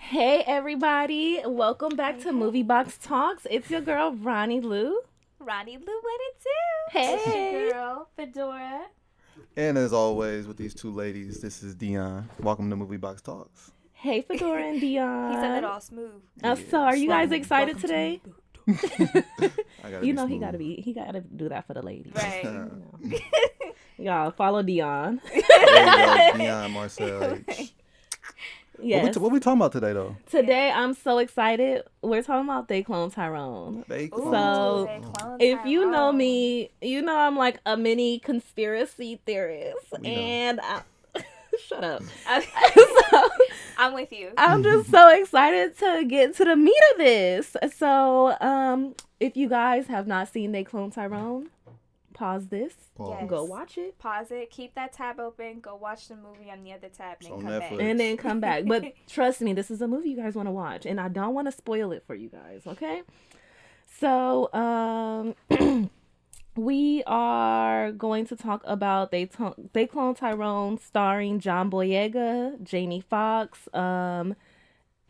Hey everybody, welcome back to BoomBox Talks. It's your girl Rhanni Lou. Rhanni Lou, what it do? Hey. It's your girl, Phedora. And as always, with these two ladies, this is Deion. Welcome to BoomBox Talks. Hey Phedora and Deion. He said it all smooth. So are you guys excited Welcome today? I gotta You be know smooth. he gotta do that for the ladies. Right. You know. Y'all follow Deion. There you go, Deion Marcel H. Yes. What we talking about today, though? Today I'm so excited. We're talking about They Cloned Tyrone. So, they cloned If you know Tyrone. me, you know I'm like a mini conspiracy theorist. We know. And shut up. Okay. I'm with you. I'm just so excited to get to the meat of this. So, if you guys have not seen They Clone Tyrone, pause this, Yes. go watch it, Pause it, keep that tab open, go watch the movie on the other tab, and It's then on come back. Netflix. and then come back. But trust me, this is a movie you guys want to watch, and I don't want to spoil it for you guys, okay? So, we are going to talk about They Clone Tyrone, starring John Boyega, Jamie Foxx,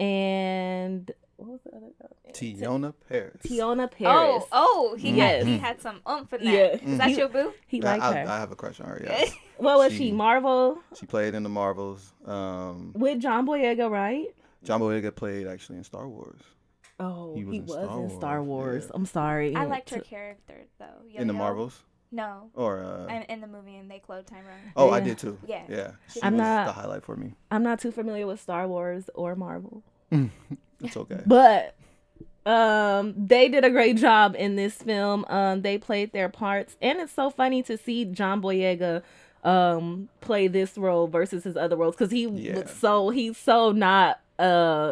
and what was the other girl? Tiona Paris. Tiona Paris. He Yes. had some oomph in that. Yeah. Is that your boo? He I, liked I, her. I have a crush on her, yes. What was she- she? Marvel She played in the Marvels. with John Boyega, right? John Boyega played actually in Star Wars. Oh, He was he in was Star in Star Wars, Wars. yeah. I'm sorry. I liked her character, though. In the Yo-Yo. Marvels? No. Or, In the movie, and they cloned Tyrone. oh, I Yeah. did too. Yeah. Yeah. She I'm was not- the highlight for me. I'm not too familiar with Star Wars or Marvel, It's okay. but they did a great job in this film. They played their parts, and it's so funny to see John Boyega play this role versus his other roles because Yeah. he's so not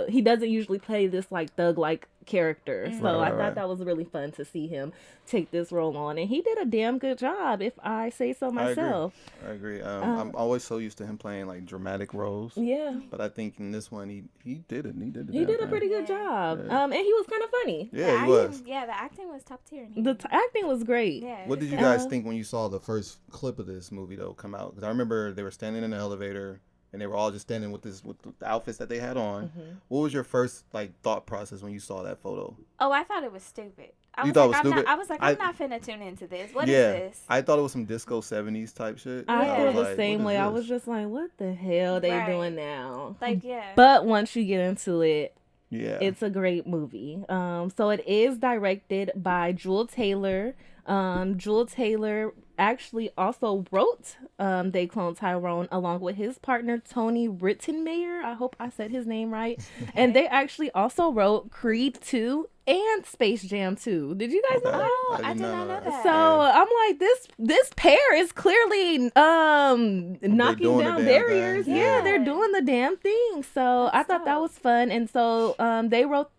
he doesn't usually play this like thug like character. So I thought Right. that was really fun to see him take this role on, and he did a damn good job, if I say so myself. I agree. I'm always so used to him playing like dramatic roles. Yeah. But I think in this one, he did it. He did. He did a thing. pretty good job. Yeah. And he was kind of funny. Yeah, he was. Yeah, the acting was top tier. In here. The acting was great. Yeah. What did you guys think when you saw the first clip of this movie though come out? Because I remember they were standing in the elevator and they were all just standing with the outfits that they had on. Mm-hmm. What was your first like thought process when you saw that photo? Oh, I thought it was stupid. You thought it was I'm stupid? Not, I was like, I'm not finna tune into this. What is yeah, this? I thought it was some disco 70s type shit. I Yeah. feel was the like, same what way. is I this? was just like, what the hell they Right. doing now? Like, yeah. But once you get into it, Yeah. it's a great movie. So it is directed by Jewel Taylor. Jewel Taylor actually also wrote They Cloned Tyrone along with his partner Tony Rittenmeyer. I hope I said his name right. And they actually also wrote Creed 2 and Space Jam 2. Did you guys know Okay. that? Oh, I did not know that. So I'm like, this pair is clearly knocking doing the down damn barriers. thing. Yeah, Yeah. they're doing the damn thing. So I That's thought that dope. was fun. And so they wrote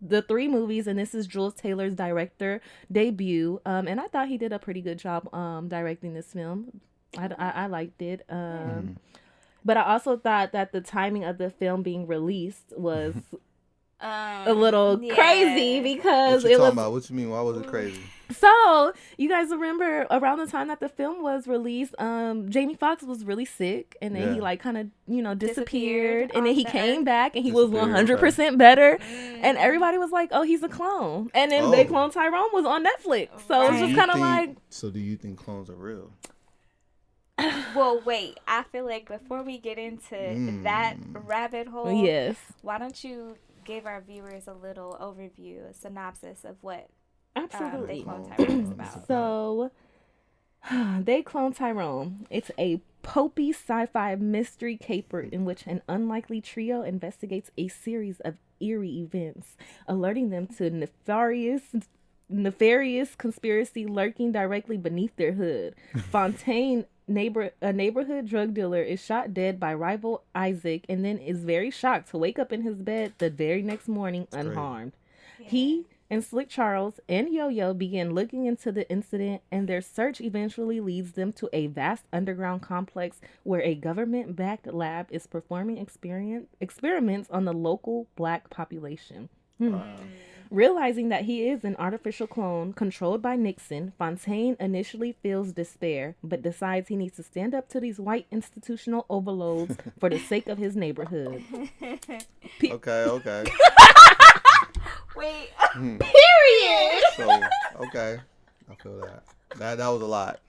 the 3 movies, and this is Jules Taylor's director debut. And I thought he did a pretty good job directing this film. I liked it. But I also thought that the timing of the film being released was a little crazy because What you it was talking about? What you mean? Why was it crazy? so you guys remember around the time that the film was released, Jamie Foxx was really sick, and then he Yeah. like kind of disappeared, Disappeared and then he off the came earth. back, and he was Disappeared, 100% better, and everybody was like, "Oh, he's a clone," and then They Oh. Clone Tyrone was on Netflix, so it's Right. just Do you kind of think- like, So do you think clones are real? Well, wait. I feel like before we get into that rabbit hole, yes, why don't you give our viewers a little overview, a synopsis of what They absolutely. Cloned Tyrone is about? So, They Clone Tyrone. It's a pulpy sci-fi mystery caper in which an unlikely trio investigates a series of eerie events, alerting them to nefarious conspiracy lurking directly beneath their hood. Fontaine, a neighborhood drug dealer, is shot dead by rival Isaac, and then is very shocked to wake up in his bed the very next morning unharmed. He and Slick Charles and Yo-Yo begin looking into the incident, and their search eventually leads them to a vast underground complex where a government-backed lab is performing experiments on the local black population. Realizing that he is an artificial clone controlled by Nixon, Fontaine initially feels despair, but decides he needs to stand up to these white institutional overloads for the sake of his neighborhood. Okay. Wait. Period. So, okay. I feel that. That was a lot.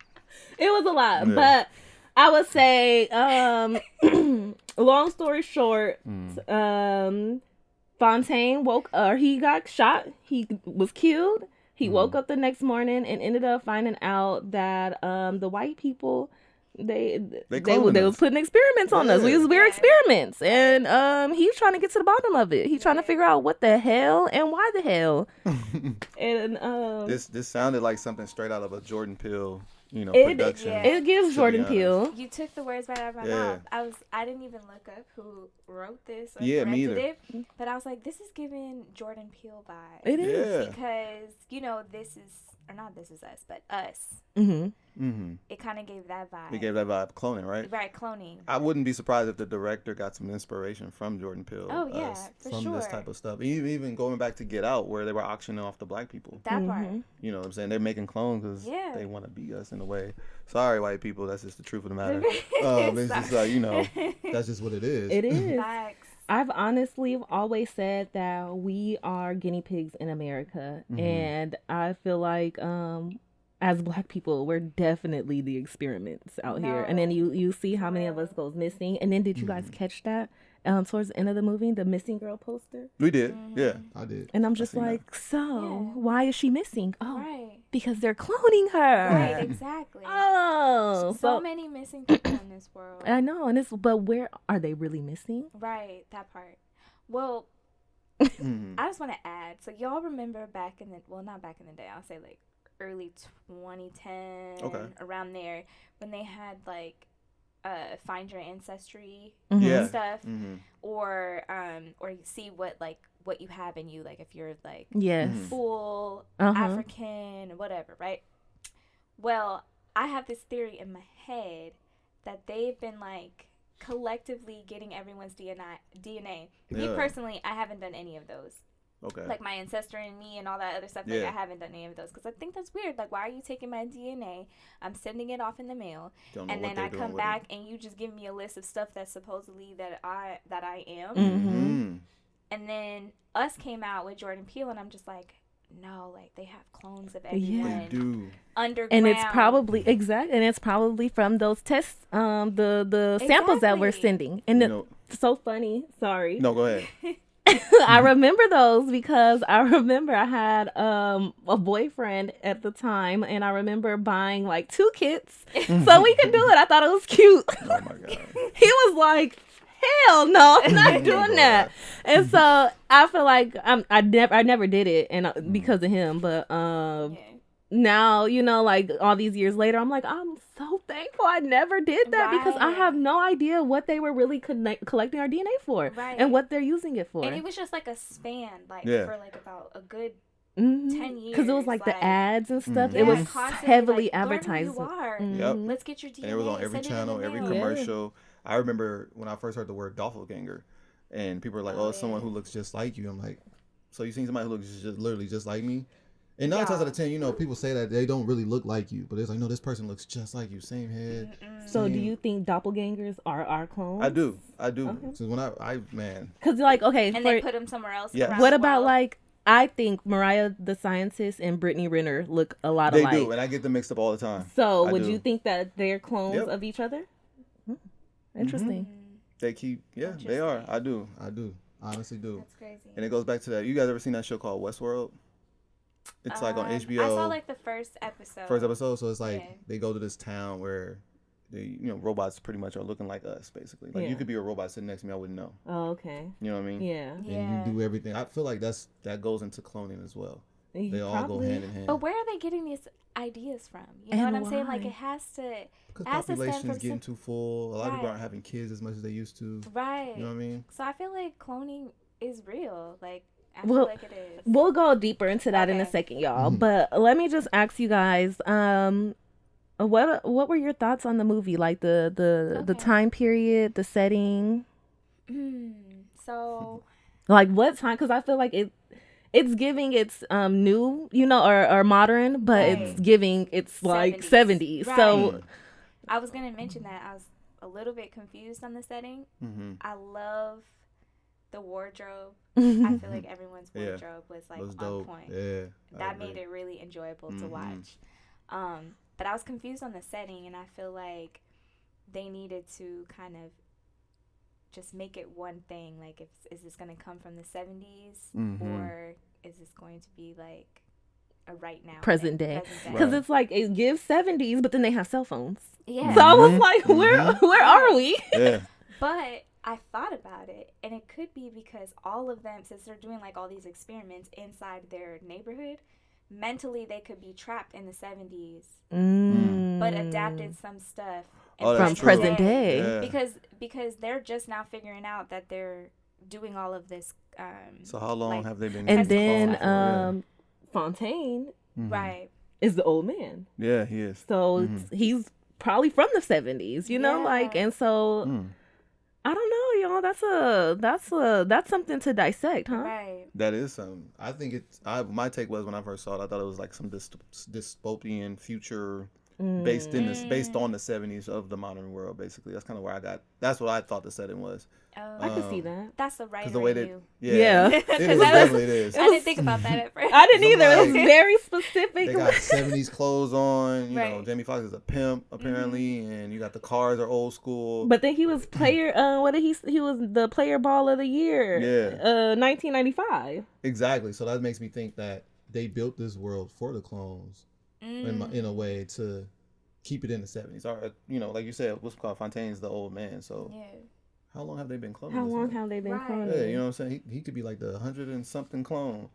It was a lot, Yeah. but I would say, long story short, Fontaine he got shot. He was killed. He woke up the next morning and ended up finding out that the white people they was putting experiments on us. We was experiments, and he's trying to get to the bottom of it. He's trying to figure out what the hell and why the hell. And this sounded like something straight out of a Jordan Peele, production. It gives Jordan Peele. You took the words right out of my mouth. I didn't even look up who wrote this or me directed either. it, but I was like, this is giving Jordan Peele vibes. It is because This Is Us, but Us. It kind of gave that vibe. It gave that vibe. Cloning, right? Right, cloning. I wouldn't be surprised if the director got some inspiration from Jordan Peele. Oh yeah, from this type of stuff. Even going back to Get Out, where they were auctioning off the black people. That part. You know what I'm saying? They're making clones because they want to be us in a way. Sorry, white people. That's just the truth of the matter. It's just that's just what it is. It is. Facts. I've honestly always said that we are guinea pigs in America, and I feel like as black people, we're definitely the experiments out here. And then you see how many of us goes missing. And then did you guys catch that towards the end of the movie, the missing girl poster? We did, yeah, I did. And I'm just like, why is she missing? Oh, Right. because they're cloning her. Right, exactly. Oh, so many missing people in this world. I know, but where are they really missing? Right, that part. Well, I just want to add. So y'all remember not back in the day. I'll say like early 2010, around there, when they had like find your ancestry stuff, or you see what you have in you, like if you're like full African or whatever, right? Well, I have this theory in my head that they've been like collectively getting everyone's DNA. Me personally, I haven't done any of those. Okay. Like my ancestor and me and all that other stuff. Like I haven't done any of those because I think that's weird. Like, why are you taking my DNA? I'm sending it off in the mail, and then I come back and you just give me a list of stuff that's supposedly that I am. And then Us came out with Jordan Peele, and I'm just like, no, like they have clones of everyone. They do. Underground. And it's probably from those tests, the samples that we're sending. And so funny. Sorry. No, go ahead. I remember those because I remember I had a boyfriend at the time, and I remember buying like 2 kits so we could do it. I thought it was cute. Oh my god. He was like, hell no, I'm not doing that. And so I feel like I never did it, and because of him. But now, like all these years later, I'm like, I'm so thankful I never did that because I have no idea what they were really collecting our DNA for and what they're using it for. And it was just like a span, for like about a good 10 years. Because it was like the ads and stuff. It was heavily advertised. Learn who you are. Yep. Let's get your DNA. And it was on every channel, every commercial. I remember when I first heard the word doppelganger, and people were like, "Oh, it's someone who looks just like you." I'm like, "So you seen somebody who looks literally just like me?" And 9 times out of 10, people say that they don't really look like you, but it's like, no, this person looks just like you, same head. So do you think doppelgangers are our clones? I do. Okay. So when because they put them somewhere else. Yeah. What about like? I think Mariah the Scientist and Brittany Renner look a lot alike. They do, and I get them mixed up all the time. So would you think that they're clones of each other? Interesting. They keep, they are. I do. I honestly do. That's crazy. And it goes back to that. You guys ever seen that show called Westworld? It's like on HBO. I saw like the first episode. So it's like they go to this town where the robots pretty much are looking like us, basically. Like you could be a robot sitting next to me, I wouldn't know. Oh, okay. You know what I mean? Yeah. And you do everything. I feel like that goes into cloning as well. They all go hand in hand. But where are they getting these ideas from? You know what I'm saying? Like it has to. Because population is getting too full. A lot of people aren't having kids as much as they used to. Right. You know what I mean? So I feel like cloning is real. Like I feel like it is. We'll go deeper into that in a second, y'all. But let me just ask you guys, what were your thoughts on the movie? Like the time period, the setting? So like what time? Because I feel like it's giving it's new, or modern, but it's giving it's like 70s. Right. So I was gonna mention that I was a little bit confused on the setting. I love the wardrobe. I feel like everyone's wardrobe was like on dope. point. Yeah, that made it really enjoyable to watch. But I was confused on the setting, and I feel like they needed to kind of just make it one thing. Like, is this going to come from the 70s or is this going to be like a right now present day? Because it's like it gives 70s, but then they have cell phones. Yeah. So I was like, where are we? Yeah. But I thought about it, and it could be because all of them, since they're doing like all these experiments inside their neighborhood, mentally they could be trapped in the 70s, but adapted some stuff from present day. Yeah. Because they're just now figuring out that they're doing all of this. So how long have they been? And then Fontaine, right, is the old man. Yeah, he is. So he's probably from the 70s, and so. I don't know, y'all. That's something to dissect, huh? Right. That is something. I think my take was when I first saw it, I thought it was like some dystopian future based on the 70s of the modern world. Basically, that's kind of that's what I thought the setting was. Oh, I can see that. That's the writer. The way in you. Yeah. It is definitely it is. I didn't think about that at first. I didn't either. It was very specific. They got 70s clothes on. You right. know, Jamie Foxx is a pimp apparently, and you got the cars are old school. But then he was player. He was the player ball of the year. Yeah. 1995. Exactly. So that makes me think that they built this world for the clones in a way to keep it in the 70s. Or like you said, what's called Fontaine's the old man. So. Yeah. How long have they been cloning? How long have they been cloning? Yeah, you know what I'm saying? He could be like the 100 and something clone.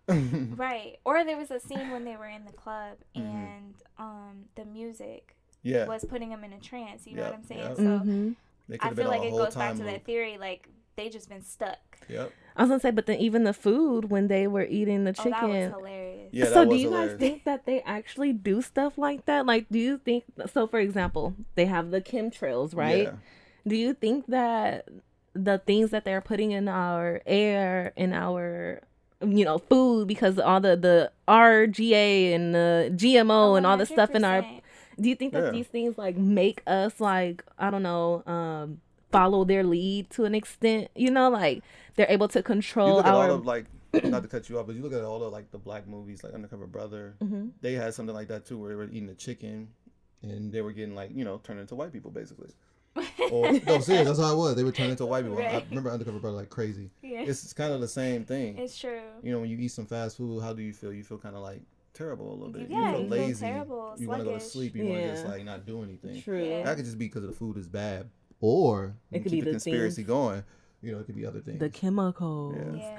Right. Or there was a scene when they were in the club and the music was putting them in a trance. You know what I'm saying? So I feel like it goes back to that theory, like they just been stuck. Yep. I was gonna say, but then even the food when they were eating the chicken. Oh, that was hilarious. Yeah, so do you guys think that they actually do stuff like that? Like, do you think so? For example, they have the chemtrails, right? Yeah. Do you think that the things that they're putting in our air, in our, food, because all the RGA and the GMO and all the stuff in our, do you think that these things like make us like, I don't know, follow their lead to an extent? Like they're able to control you look our. At all of, like, not to cut you off, but you look at all of like the black movies, like Undercover Brother. They had something like that too, where they were eating the chicken, and they were getting like turned into white people basically. No, serious. That's how it was. They would turn into white people. Right. I remember Undercover Brother like crazy. Yeah. It's kind of the same thing. It's true. When you eat some fast food, how do you feel? You feel kind of like terrible a little bit. Yeah, you feel lazy. Feel terrible, you want to go to sleep. You want to just like not do anything. True. Yeah. That could just be because the food is bad, or it could keep be the conspiracy going. It could be other things. The chemicals. Yeah.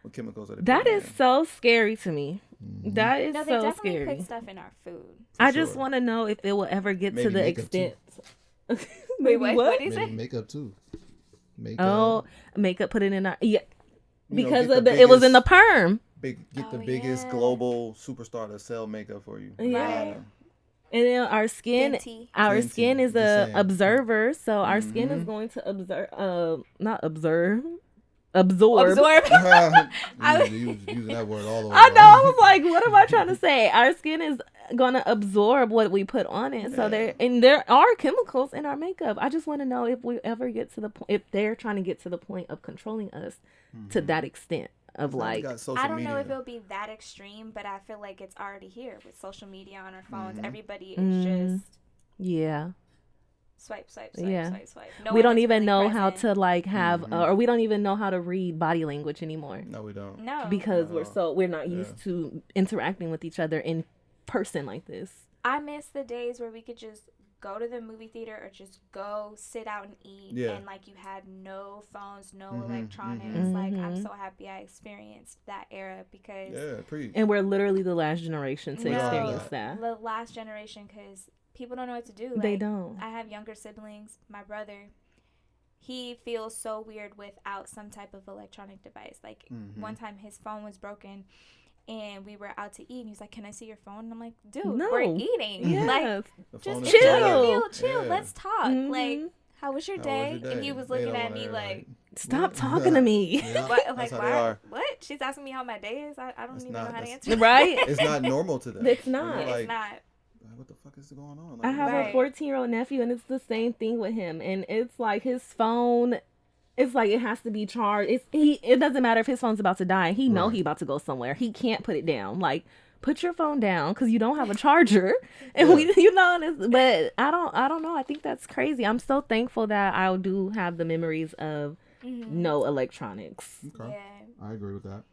What chemicals are they? That is so scary to me. That is they so definitely scary. Put stuff in our food. I just want to know if it will ever get to the extent. Wait, what do you say? Makeup too. Makeup. Put it in our because it was in the perm. Get the biggest global superstar to sell makeup for you. Yeah. Right. And then our skin is a observer, so our skin is going to absorb. I was using that word all the way. I know. I was like, what am I trying to say? Our skin is gonna absorb what we put on it. So there are chemicals in our makeup. I just want to know if we ever get to the point, if they're trying to get to the point of controlling us to that extent of like. I don't know if it'll be that extreme, but I feel like it's already here with social media on our phones. Everybody is just swipe. No, we don't even know how to like have, or we don't even know how to read body language anymore. No, we don't. No, because we're not used to interacting with each other in person like this. I miss the days where we could just go to the movie theater or just go sit out and eat, and like you had no phones, no electronics. Like I'm so happy I experienced that era because and we're literally the last generation to experience that. The last generation, because people don't know what to do. Like, they don't. I have younger siblings. My brother, he feels so weird without some type of electronic device. Like one time his phone was broken and we were out to eat and he's like, "Can I see your phone?" And I'm like, "Dude, we're eating. Yes. Like, just chill. Let's talk. Like, how was your day?" And he was looking at me like, "Stop talking to me." What? Like, why? What? She's asking me how my day is. I don't even know how to answer. Right? It's not normal to them. It's not. It's not. What the fuck is going on? I have a 14-year-old nephew, and it's the same thing with him. And it's like his phone, it's like it has to be charged. It doesn't matter if his phone's about to die. He know he about to go somewhere. He can't put it down. Like, put your phone down because you don't have a charger. And but I don't know. I think that's crazy. I'm so thankful that I do have the memories of no electronics. Okay. Yeah. I agree with that.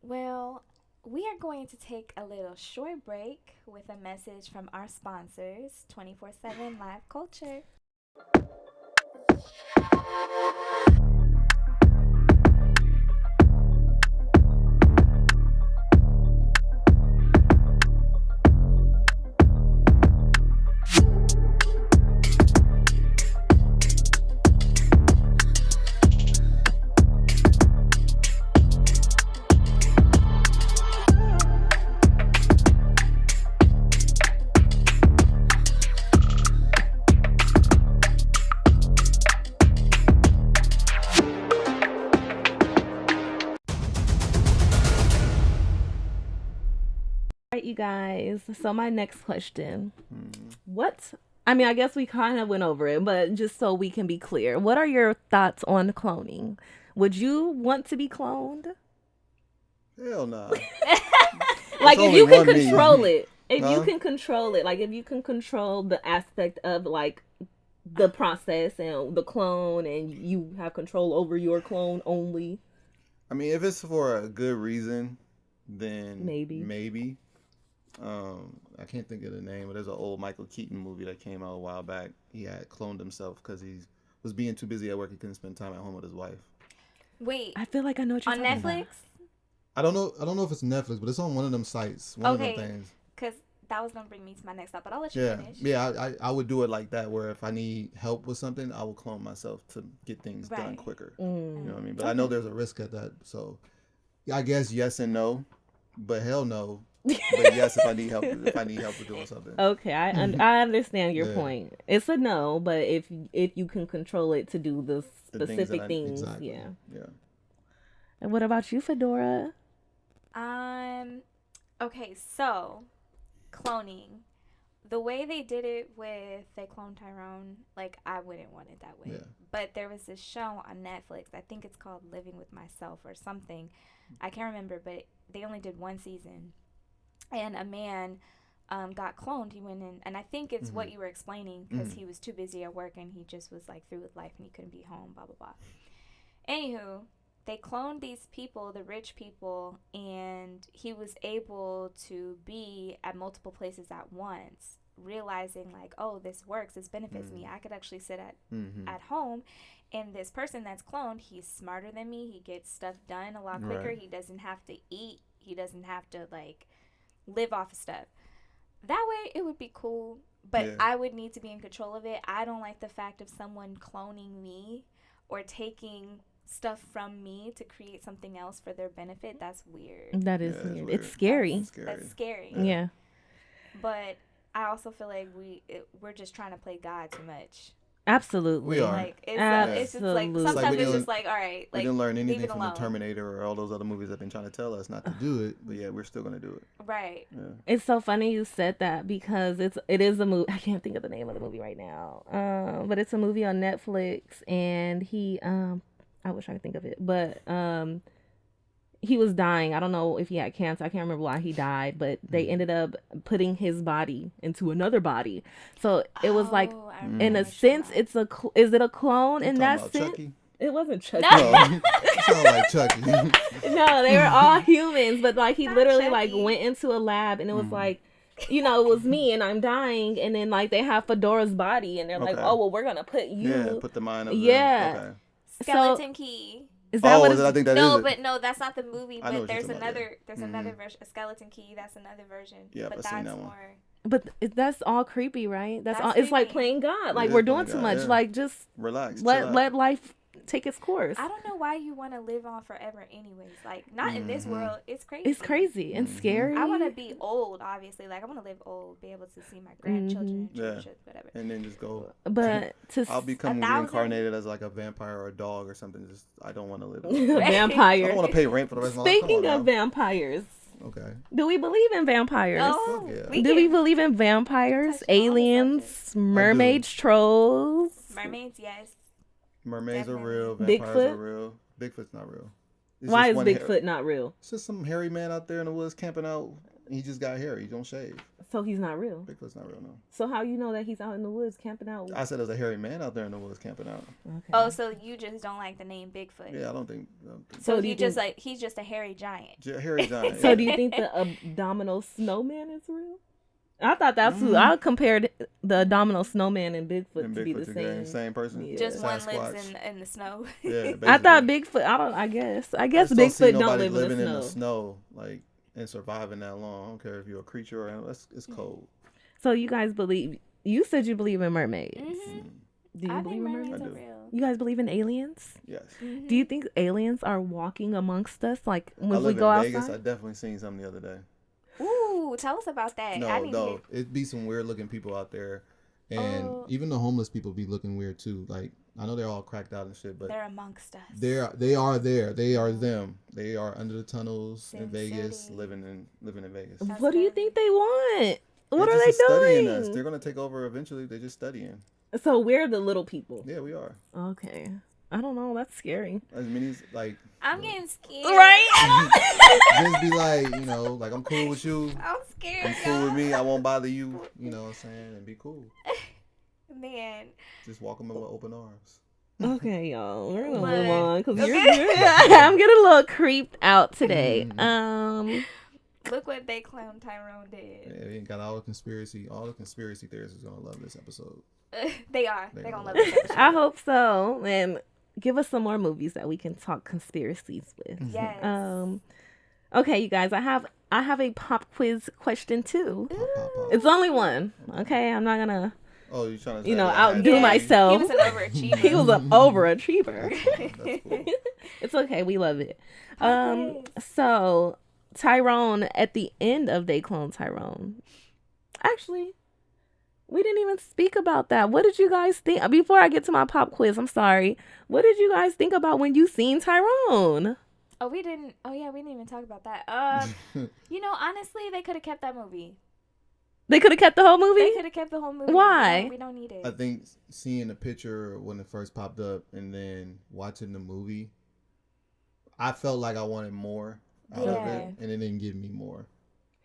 Well, we are going to take a little short break with a message from our sponsors, 24/7 Live Culture. You guys, so my next question, I guess we kind of went over it, but just so we can be clear, what are your thoughts on cloning? Would you want to be cloned? Hell no. Like, if you can control it, you can control it, like if you can control the aspect of like the process and the clone, and you have control over your clone only. I mean, if it's for a good reason, then maybe. I can't think of the name, but there's an old Michael Keaton movie that came out a while back. He had cloned himself because he was being too busy at work. He couldn't spend time at home with his wife. Wait, I feel like I know what you're talking about. On Netflix? I don't know if it's Netflix, but it's on one of them sites. One of them things. Because that was gonna bring me to my next thought, but I'll let you finish. Yeah, I would do it like that, where if I need help with something, I will clone myself to get things done quicker. You know what I mean? But I know there's a risk at that, so I guess yes and no, but hell no. But yes, if I need help with doing something. Okay, I understand your point. It's a no, but if you can control it to do the specific things, exactly. Yeah. And what about you, Phedora? Okay, so cloning, the way they did it with Cloned Tyrone, like, I wouldn't want it that way. Yeah. But there was this show on Netflix. I think it's called Living with Myself or something. I can't remember, but they only did one season. And a man got cloned. He went in, and I think it's what you were explaining, because he was too busy at work and he just was like through with life and he couldn't be home, blah, blah, blah. Anywho, they cloned these people, the rich people, and he was able to be at multiple places at once, realizing like, oh, this works, this benefits me. I could actually sit at home, and this person that's cloned, he's smarter than me. He gets stuff done a lot quicker. Right. He doesn't have to eat. He doesn't have to like live off of stuff. That way it would be cool, but I would need to be in control of it. I don't like the fact of someone cloning me or taking stuff from me to create something else for their benefit. That's weird. That is weird. It's scary. That's scary. Yeah. But I also feel like we're just trying to play God too much. Absolutely. We are. Like, it's just like, sometimes it's just like, all right, like, we didn't learn anything from the Terminator or all those other movies that have been trying to tell us not to do it, but yeah, we're still going to do it. Right. Yeah. It's so funny you said that, because it is a movie. I can't think of the name of the movie right now. But it's a movie on Netflix, and he, I wish I could think of it, but, he was dying. I don't know if he had cancer. I can't remember why he died, but they ended up putting his body into another body. So it was like, in a sense, is it a clone in that sense? Chucky? It wasn't Chucky. No, it sounded like Chucky. No, they were all humans, but like he literally like went into a lab, and it was like, it was me and I'm dying, and then like they have Fedora's body, and they're like, oh well, we're gonna put you. Yeah, put the mind of Skeleton Key. Is that what I think that no, is but no, that's not the movie. But there's another version, a Skeleton Key. That's another version. Yeah, but that's more. One. But that's all creepy, right? That's all. Creepy. It's like playing God. Like, we're doing too much. Yeah. Like, just relax. Let life take its course. I don't know why you want to live on forever anyways. Like, not in this world. It's crazy. It's crazy and scary. I want to be old, obviously. Like, I want to live old, be able to see my grandchildren, whatever. And then just go. But I'll become reincarnated as like a vampire or a dog or something. Just I don't want to live. Vampire. I don't want to pay rent for the rest of my life. Speaking of vampires. Okay. Do we believe in vampires? Oh, yeah. Do we believe in vampires, aliens, mermaids, trolls? Mermaids, yes. Mermaids Definitely. are real. Vampires Bigfoot? are real. Bigfoot's not real. It's Why is just one Bigfoot not real? It's just some hairy man out there in the woods camping out. And he just got hair. He don't shave. So he's not real. Bigfoot's not real, no. So how you know that he's out in the woods camping out? I said there's a hairy man out there in the woods camping out. Okay. Oh, so you just don't like the name Bigfoot? Yeah, I don't think. So you just like he's just a hairy giant. Hairy giant. So do you think the abdominal snowman is real? I thought that's who I compared the abdominal snowman and Bigfoot to be the same person. Yeah. Just one lives in the snow. Yeah, I thought Bigfoot. I guess Bigfoot don't live living in the snow. Like and surviving that long. I don't care if you're a creature or animal. It's cold. So you guys believe? You said you believe in mermaids. Mm-hmm. Do you I believe think in mermaids mermaids? are real. You guys believe in aliens? Yes. Mm-hmm. Do you think aliens are walking amongst us? Like I when we live go in outside? Vegas. I definitely seen something the other day. Ooh, tell us about that. No, it'd be some weird looking people out there, and even the homeless people be looking weird too. Like I know they're all cracked out and shit, but they're amongst us. They are there. They are them. They are under the tunnels Sin in Vegas, City. living in Vegas. What do you think they want? What They're are they just studying doing? us. They're gonna take over eventually. They're just studying. So we're the little people. Yeah, we are. Okay. I don't know. That's scary. As many like. I'm getting scared. Right? Just be like, like I'm cool with you. I'm scared. I'm cool with me. I won't bother you. You know what I'm saying? And be cool. Man. Just walk them with open arms. Okay, y'all. We're gonna What? move on because I'm getting a little creeped out today. Look what they Cloned Tyrone did. Yeah, they got all the conspiracy theorists is gonna love this episode. They are. They're gonna love this episode. I hope so. And give us some more movies that we can talk conspiracies with. Yes. Okay, you guys. I have a pop quiz question too. Pop. It's only one. Okay, I'm not gonna. Oh, you trying to outdo myself. He was an overachiever. He was an overachiever. That's cool. It's okay. We love it. Okay. So Tyrone at the end of They Cloned Tyrone. Actually, we didn't even speak about that. What did you guys think? Before I get to my pop quiz, I'm sorry. What did you guys think about when you seen Tyrone? Oh, we didn't even talk about that. Honestly, they could have kept that movie. They could have kept the whole movie? They could have kept the whole movie. Why? No, we don't need it. I think seeing the picture when it first popped up and then watching the movie, I felt like I wanted more out of it, and it didn't give me more.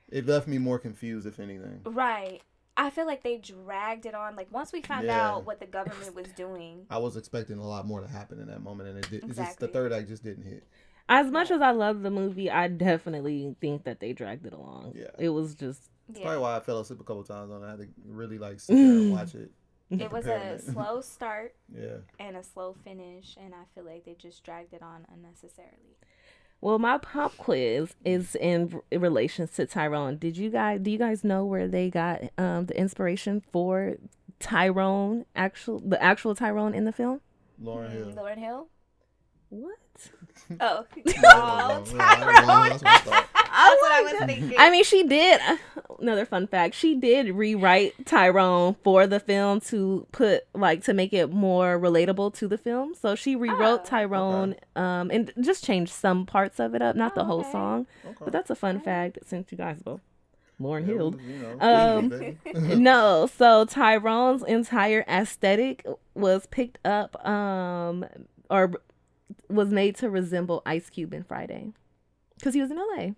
It left me more confused, if anything. Right. I feel like they dragged it on. Like, once we found out what the government was doing. I was expecting a lot more to happen in that moment, and it did. Exactly. Just, the third act just didn't hit. As much as I love the movie, I definitely think that they dragged it along. Yeah. It was just... That's probably why I fell asleep a couple times on it. I had to really sit there and watch it. It was a slow start Yeah. and a slow finish, and I feel like they just dragged it on unnecessarily. Well, my pop quiz is in relation to Tyrone. Do you guys know where they got the inspiration for Tyrone, the actual Tyrone in the film? Lauryn Hill. Lauryn Hill? What? Oh. Tyrone. That's what I thought. That's what I was thinking. I mean, she did. Another fun fact: she did rewrite Tyrone for the film to make it more relatable to the film. So she rewrote Tyrone, and just changed some parts of it up, not the whole song. Okay. But that's a fun fact since you guys both Lauryn Hill. No, so Tyrone's entire aesthetic was picked up, or was made to resemble Ice Cube in Friday, because he was in LA.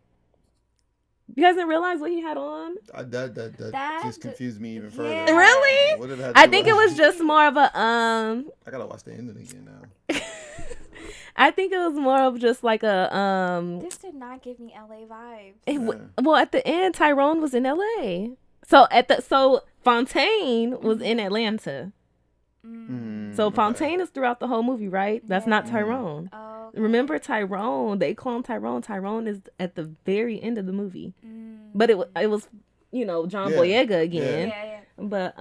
You guys didn't realize what he had on? That just confused me even further. Yeah. Really? What did that I think it was just more of a I gotta watch the ending again now. I think it was more of just like a This did not give me LA vibes. Well, at the end, Tyrone was in LA. So Fontaine was in Atlanta. So Fontaine is throughout the whole movie, right? That's not Tyrone. Oh, okay. Remember Tyrone? They cloned Tyrone. Tyrone is at the very end of the movie. But it was John Boyega again. Yeah. But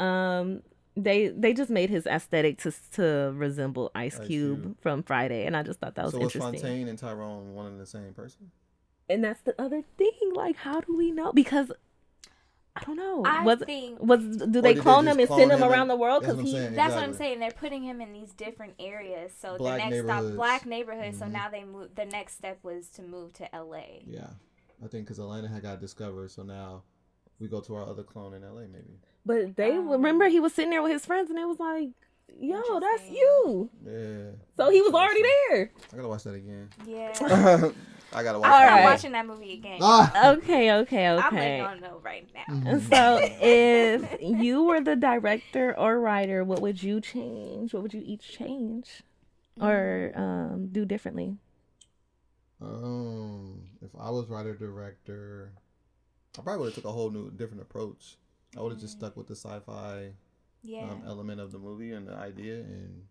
They just made his aesthetic to resemble Ice Ice Cube Cube. from Friday, and I just thought that was So was interesting. Fontaine and Tyrone one and the same person? And that's the other thing. Like, how do we know? Because I don't know. Do Or they did clone they him just and send clone him him around and- the world? That's Because what I'm he. saying. That's what I'm Exactly. saying. They're putting him in these different areas. So Black the next stop, neighborhoods. black neighborhood. So now they move. The next step was to move to LA. Yeah, I think because Atlanta had got discovered, so now we go to our other clone in LA, maybe. But they remember he was sitting there with his friends, and it was like, "Yo, that's you." Yeah. So he was already there. I gotta watch that again. Yeah. I gotta watch. I'm that again. watching that movie again. Okay. I'm letting y'all know right now. So if you were the director or writer, what would you change? What would you each change or do differently? If I was writer director, I probably would have took a whole new different approach. I would have just stuck with the sci-fi element of the movie and the idea, and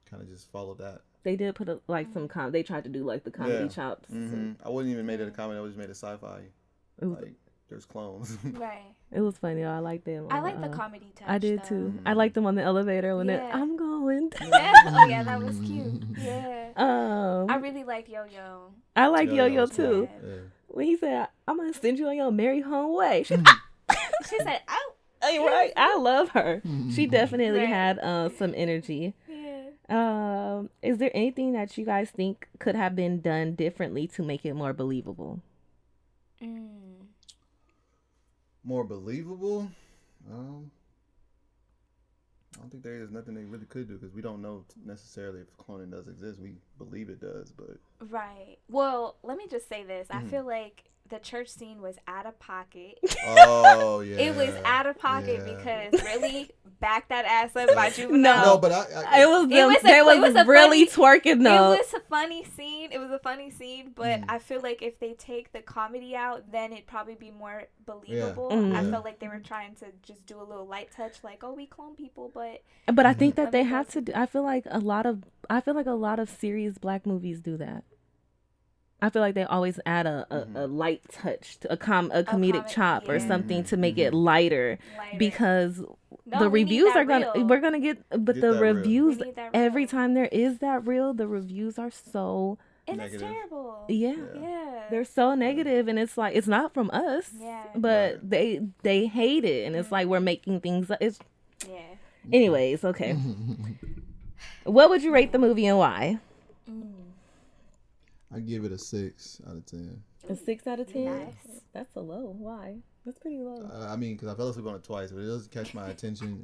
kind of just followed that. They did put they tried to do like the comedy chops. I wouldn't even made it a comedy. I would just made it sci-fi. Like there's clones. Right. It was funny. I liked them. I like the comedy touch. I did too. I liked them on the elevator when I'm going. Yeah. Oh yeah, that was cute. Yeah. I really liked Yo-Yo. I like Yo-Yo too. Yeah. When he said, "I'm gonna send you on your merry home way," she said, "Oh." Right. I love her. She definitely had some energy. Yeah. Is there anything that you guys think could have been done differently to make it more believable? More believable? I don't think there is nothing they really could do because we don't know necessarily if cloning does exist. We believe it does, but right. Well, let me just say this. I feel like the church scene was out of pocket. Oh yeah, it was out of pocket because really back that ass up by Juvenile. No, but it was really twerking though. It was a funny scene. But I feel like if they take the comedy out, then it'd probably be more believable. I felt like they were trying to just do a little light touch, like, oh, we clone people, but I think that they have to do. I feel like a lot of serious black movies do that. I feel like they always add a light touch, to a comedic chop or something to make it lighter. Because the reviews are we're gonna get the reviews every time there is that real. The reviews are so negative. It's terrible. Yeah, they're so negative, and it's like it's not from us. Yeah, but they hate it, and it's like we're making things. Anyways, okay. What would you rate the movie and why? I give it a 6 out of 10. A 6 out of 10? Nice. That's a low. Why? That's pretty low. I mean, because I fell asleep on it twice, but it does catch my attention.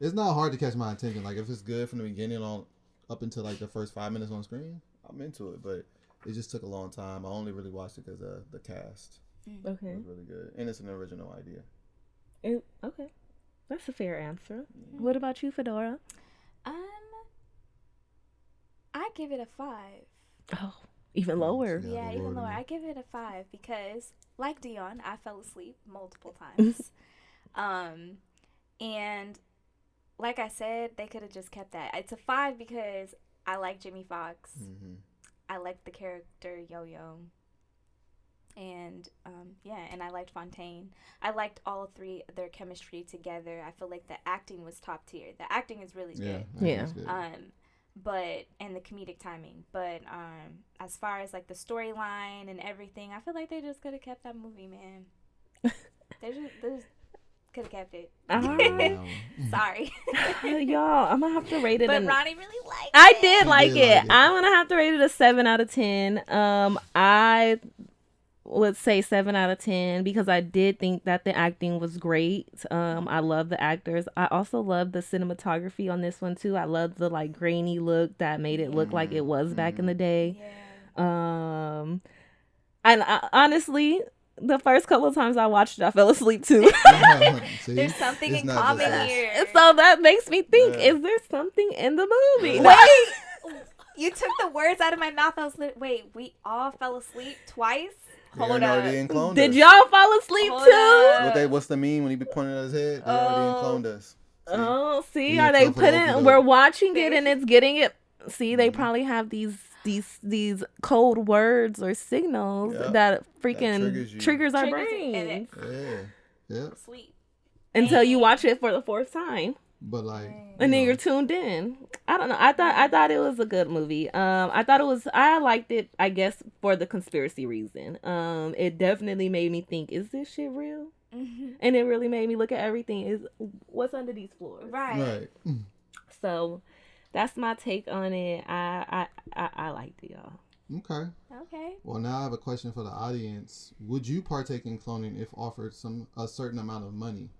It's not hard to catch my attention. Like, if it's good from the beginning on up until, like, the first 5 minutes on screen, I'm into it. But it just took a long time. I only really watched it because of the cast. Okay. It was really good. And it's an original idea. Okay. That's a fair answer. What about you, Phedora? I give it a 5. Oh. Even lower. Yeah, even lower. I give it a 5 because, like Deion, I fell asleep multiple times. And like I said, they could have just kept that. It's a 5 because I like Jimmy Fox. I like the character Yo-Yo. And and I liked Fontaine. I liked all three, their chemistry together. I feel like the acting was top tier. The acting is really good. Yeah. And the comedic timing. But as far as like the storyline and everything, I feel like they just could have kept that movie, man. they just could have kept it. Sorry. Y'all, I'm gonna have to rate it. But Rhanni really liked it. I did like it. I'm gonna have to rate it a 7 out of 10. I would say 7 out of 10 because I did think that the acting was great. I love the actors. I also love the cinematography on this one too. I love the like grainy look that made it look like it was back in the day. And honestly, the first couple of times I watched it, I fell asleep too. There's something in common here. So that makes me think, is there something in the movie? Wait, you took the words out of my mouth. I was like, wait, we all fell asleep twice? Hold up. Did y'all fall asleep too? What's the meme when he be pointing at his head? They already cloned us. See, are they putting? We're watching it and it's getting it. See, they probably have these code words or signals that freaking triggers our brain. Yeah. Sleep. Until you watch it for the fourth time. But like, and then you're tuned in. I don't know. I thought it was a good movie. I liked it, I guess, for the conspiracy reason. It definitely made me think, is this shit real? Mm-hmm. And it really made me look at everything. Is what's under these floors? Right. So that's my take on it. I liked it, y'all. Okay. Well, now I have a question for the audience. Would you partake in cloning if offered a certain amount of money?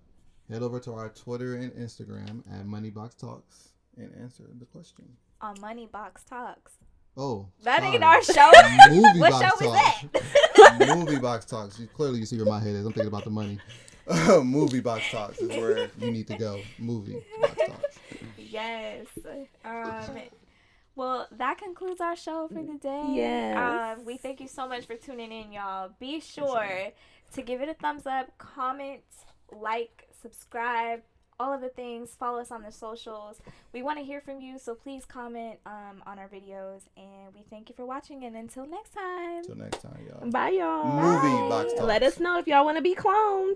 Head over to our Twitter and Instagram at Moneybox Talks and answer the question. On Moneybox Talks. Oh, that ain't our show. Movie what box show talks. is that? Movie Box Talks. Clearly, you see where my head is. I'm thinking about the money. Movie Box Talks is where you need to go. Movie Box Talks. Yes. Well, that concludes our show for the day. Yes. We thank you so much for tuning in, y'all. Be sure to give it a thumbs up, comment, like, subscribe, all of the things. Follow us on the socials. We want to hear from you, so please comment on our videos. And we thank you for watching. And until next time. Until next time, y'all. Bye, y'all. Movie Box Talks. Let us know if y'all want to be cloned.